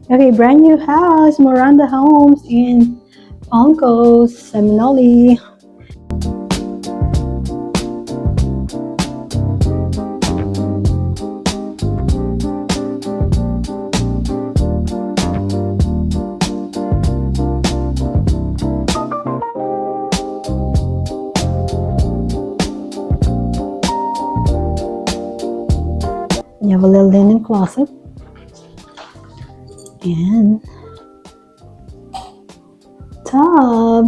Okay, brand new house, Maronda Homes in Enclave, Seminole. You have a little linen closet and tub.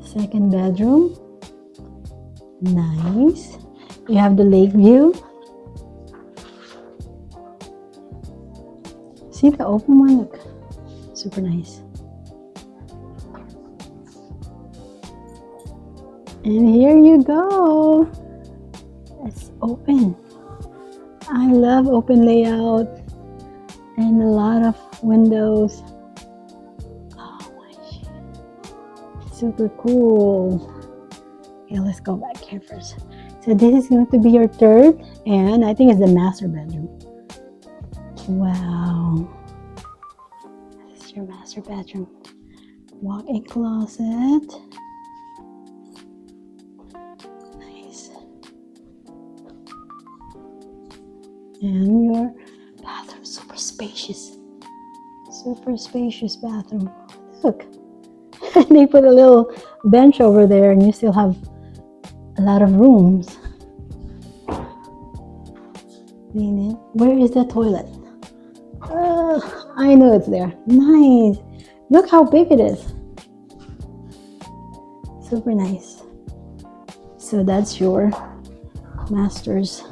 Second bedroom. Nice. You have the lake view. See the open one? Look. Super nice. And here you go. It's open. I love open layout and a lot of windows. Oh my God. Super cool. Okay, let's go back here first. So this is going to be your third, and I think it's the master bedroom. Wow. This is your master bedroom. Walk-in closet. Nice. And your bathroom, super spacious. Super spacious bathroom. Look. They put a little bench over there and you still have a lot of rooms. Where is the toilet? I know it's there. Nice. Look how big it is. Super nice. So that's your master's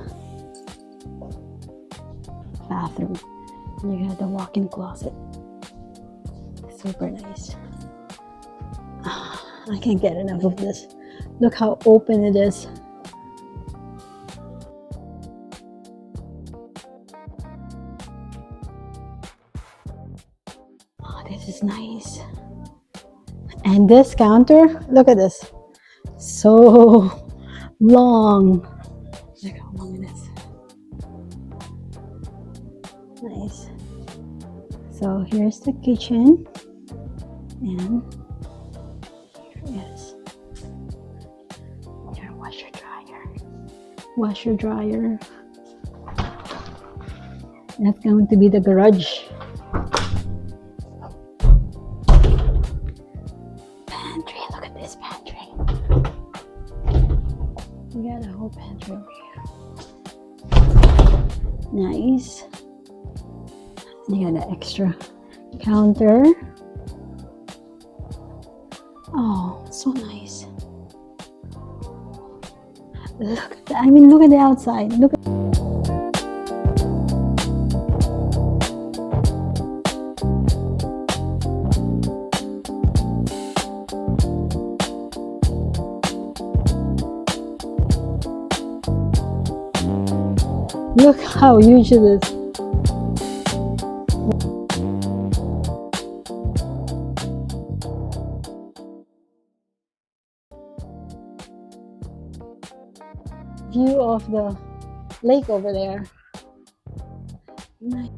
bathroom. You got the walk-in closet. Super nice. I can't get enough of this. Look how open it is. Oh, this is nice. And this counter, look at this. So long. Look how long it is. Nice. So here's the kitchen. And yes, your washer dryer. That's going to be the garage. Pantry, look at this pantry. We got a whole pantry over here. Nice. You got an extra counter. Oh, so nice. Look, look at the outside. Look at Look how huge it is. View of the lake over there. Nice.